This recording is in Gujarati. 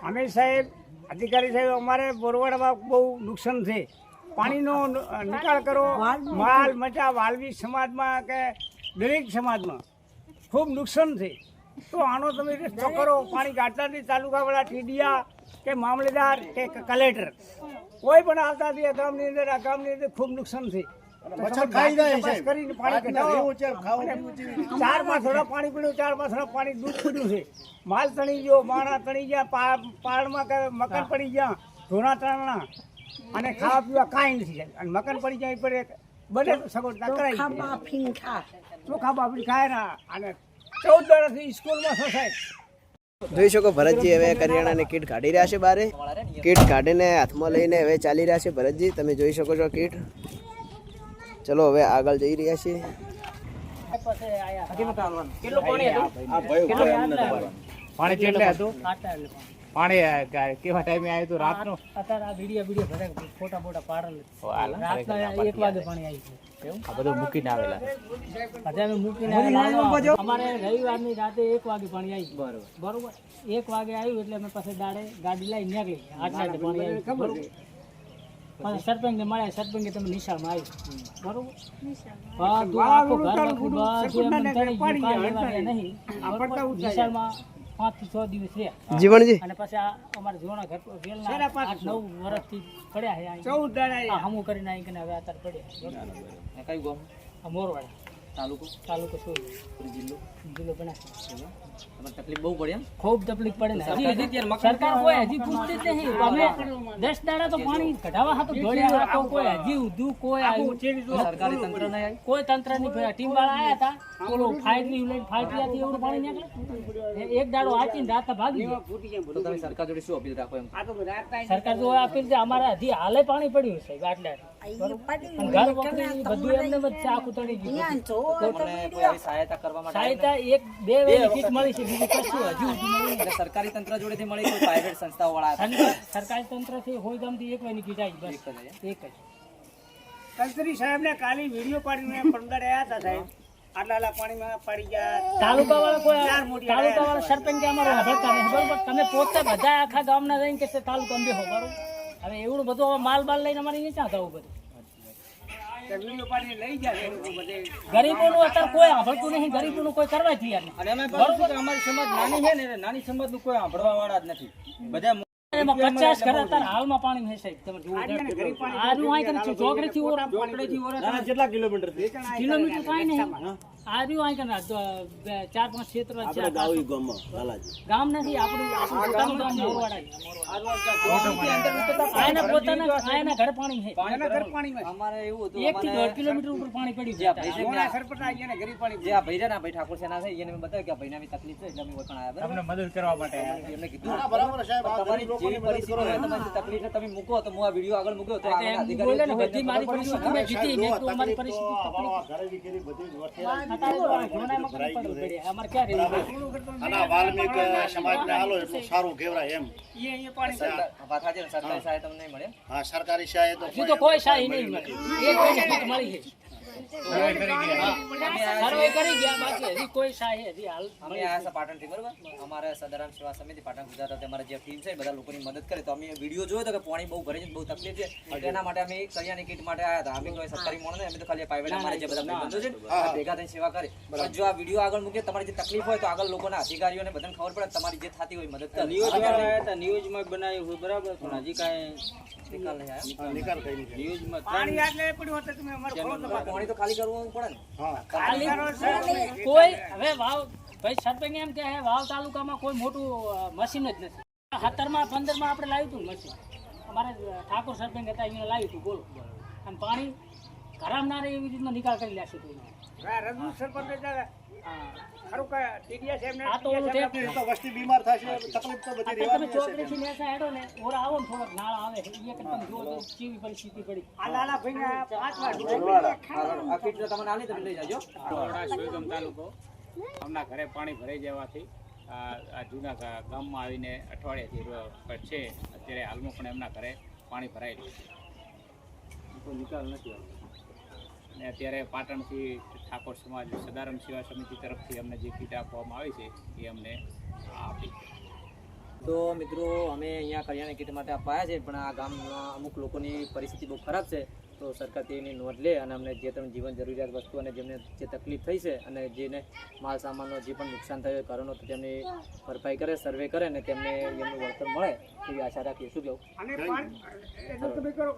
અમે સાહેબ અધિકારી સાહેબ અમારે બોરવાડમાં બહુ નુકસાન છે. પાણીનો નિકાલ કરો. માલ મચા વાલ્મી સમાજમાં કે દરેક સમાજમાં ખૂબ નુકસાન છે. તો આનો તમે રસ્તો કરો. પાણી કાઢતાથી તાલુકાવાળા ટીડીયા કે મામલેદાર કે કલેક્ટર કોઈ પણ આવતા નથી. આ ગામની અંદર ખૂબ નુકસાન છે. કરીને પાણી 4 થોડા પાણી પીડ્યું, 4 થોડા પાણી દૂધ પીડ્યું છે. માલ તણી ગયો, માણા તણી ગયા, પાળમાં કે મકાન પડી ગયા, ધોણા તણાના અને ખાવા પીવા કાંઈ નથી. અને મકાન પડી જાય પડે બધે સગવડતા કરાવી ચોખા બાફી ખાય ના. અને 14 વર્ષથી સ્કૂલમાં છો સાહેબ. જોઈ શકો ભરતજી હવે કરિયાણાની કીટ કાઢી રહ્યા છે બારે. કીટ કાઢીને હાથમાં લઈને હવે ચાલી રહ્યા છે ભરતજી. તમે જોઈ શકો છો કીટ. ચલો હવે આગળ જઈ રહ્યા છીએ. પાણી કેટલે હતું? પાણી કેવા ટાઈમે આવ્યું હતું? રાતનું? અત્યારે આ વિડીયો ભરે ફોટા બોટા પાડેલ. રાતના 1 વાગે પાણી આવ્યું. આ બધું મૂકીને આવેલા. અમે મૂકીને આવેલા. અમારે રવિવારની રાતે 1 વાગે પાણી આવ્યું. બરોબર 1 વાગે આવ્યું એટલે અમે પછી દાડે ગાડી લઈને નીકળી. આટલા પાણી આવ્યું ખબર છે. પછી સરપંચને મળ્યા. સરપંચે તમે નિશાળમાં આવ્યું. બરોબર નિશાળમાં 5 થી 6 દિવસ રહ્યા. જીવણજી અને પછી આ અમારા જોણા ઘર 8-9 વર્ષથી પડ્યા છે. 14 હમું કરીને અહીં હવે અત્યારે પડ્યા. કયું ગામ? મોરવાડા તાલુકો શું જિલ્લો બનાસકાંઠા. તકલીફ બહુ પડે. ખૂબ તકલીફ પડે ને. સરકાર કોઈ હજી પૂછતી જ નહીં. અમે 10 દાડા તો પાણી કઢાવા હતું દોડ્યા હતા. કોઈ હજી ઉધું કોઈ આવ્યું. સરકારી તંત્ર નહીં આવ્યું. કોઈ તંત્રની ટીમ વાળા આવ્યા હતા. ઓલો ફાયરની લઈને ફાયરથી એવડું પાણી નીકળે. એક દાડો આચીને રાત ભાગી ગયા. તો તમે સરકાર જોડે શું અપીલ રાખો એમ? સરકાર જો અપીલ છે અમારે હજી હાલે પાણી પડ્યું સાહેબ. આટલા ઘર વખતે બધું એમને વચ્ચે આખું તળી ગયું. તમને કોઈ આવી સહાયતા કરવા માટે સહાયતા 1-2 વેલી કીટ મળી છે. બીજું કશું હજુ એટલે સરકારી તંત્ર જોડેથી મળી કોઈ પ્રાઇવેટ સંસ્થાઓ વાળા? સરકારી તંત્રથી હોય ગામથી 1 વેલી કીટ આવી. બસ એક જ. તંત્રી સાહેબને કાલે વિડીયો પાડીને 15 આવ્યા હતા સાહેબ. આટલા પાણીમાં પડી ગયા. તાલુકા વાળા સરપંચ અમારો હભળતા નહીં. બરોબર તમે પોતે બધા આખા ગામના જઈને કે તાલુકા અંબે હો. બરોબર હવે એવડું બધું માલ બાલ લઈને અમારે અહીંયા ક્યાં જવું બધું? ગરીબોનું અત્યારે કોઈ સાંભળતું નહીં. ગરીબોનું કોઈ કરવા તૈયાર નહીં. અને અમે બરોબર અમારી સમાજ નાની છે ને, નાની સમાજનું કોઈ સાંભળવા વાળા જ નથી. બધા 50 ઘર અત્યારે હાલમાં પાણી છે સાહેબ. તમે જુઓ ચોકડીથી કેટલા કિલોમીટર થી? કિલોમીટર કાંઈ નહીં. આ રહ્યું અહીં 4-5 ક્ષેત્ર ગામ નથી આપણું પોતાનું ગામ મોરવાડા. પોતાના ઘર પાણી છે. અમારે એવું હતું 1 થી 1.5 કિલોમીટર ઉપર પાણી પડ્યું. જે ભાઈ ઠાકોર સેના છે એને મેં બતાવ્યું કે ભાઈને આવી તકલીફ છે એટલે અમે વખણ આવ્યા. તમને મદદ કરવા માટે એમને કીધું તમારી જેવી પરિસ્થિતિ હોય, તમારી તકલીફ તમે મૂકો તો હું આ વિડીયો આગળ મૂક્યો તો અધિકારી બધી મારી પરિસ્થિતિ મેં જીતી ને તો અમારી પરિસ્થિતિ સરકારી સહાય તો કોઈ સહાય નહીં મળે. એક મળી છે. સર્વે કરી ગયા બાકી હજી કોઈ સહાય હજી હાલ. અમે આયા છે પાટણથી. બરોબર અમારે સદારામ સેવા સમિતિ પાટણ ગુજરાત અમારા જે ટીમ છે બધા લોકોની મદદ કરે. તો અમે વિડીયો જોયો તો કે પાણી બહુ ભરે છે, બહુ તકલીફ છે. એના માટે અમે કરિયાની કીટ માટે આવ્યા હતા. અમે કોઈ સરકારી મોણ નહીં, અમે તો ખાલી પ્રાઇવેટ અમારે જે બધા બંધો છે ભેગા થઈને સેવા કરે. પણ જો આ વિડીયો આગળ મૂકે તમારી જે તકલીફ હોય તો આગળ લોકોના અધિકારીઓને બધાને ખબર પડે તમારી જે થતી હોય મદદ કરે. ન્યૂઝમાં બનાવ્યું હોય બરાબર, પણ હજી કાંઈ નિકાલ નહીં આવ્યો. નિકાલ કરી ન્યૂઝમાં પાણી આટલે પડ્યું હતું તમે અમારે પાણી તો ખાલી કરવું પડે ને. કોઈ હવે વાવ ભાઈ સરપંચ એમ કે વાવ તાલુકામાં કોઈ મોટું મશીન જ નથી. 17-15 આપણે લાવ્યું હતું મશીન. અમારે ઠાકોર સરપંચ હતા અહીંયા લાવ્યું હતું. બોલો અને પાણી ખરાબ ના રહે એવી રીતના નિકાલ કરી લેશે. વસ્તી બીમાર થશે, તકલીફ તો બધી તમે ચોકડીથી નેસા હેડો ને ઓરા આવો ને થોડોક નાળ આવે એ તમે જુઓ તો કેવી પરિસ્થિતિ પડી. આ કીટ તમને આલી તમે લઈ જાજો. સોયગામ તાલુકો હમણાં ઘરે પાણી ભરાઈ જવાથી આ જૂના ગામમાં આવીને અઠવાડિયાથી છે. અત્યારે હાલમાં પણ એમના ઘરે પાણી ભરાયેલું છે, કોઈ નિકાલ નથી આવતો. અને અત્યારે પાટણથી ઠાકોર સમાજ સદારામ સેવા સમિતિ તરફથી અમને જે કીટ આપવામાં આવી છે એ અમને આપી. તો મિત્રો અમે અહીંયા કરિયાણા કીટ માટે અપાયા છે, પણ આ ગામના અમુક લોકોની પરિસ્થિતિ બહુ ખરાબ છે. તો સરકાર તેની નોંધ લે અને અમને જે તમે જીવન જરૂરિયાત વસ્તુ અને જેમને જે તકલીફ થઈ છે અને જેને માલ સામાનનો જે પણ નુકસાન થયું ઘરોનો, તો તેમની ભરપાઈ કરે, સર્વે કરે અને તેમને એમનું વળતર મળે એવી આશા રાખીએ. શું કહું? અને પાણી એટલે તમે કરો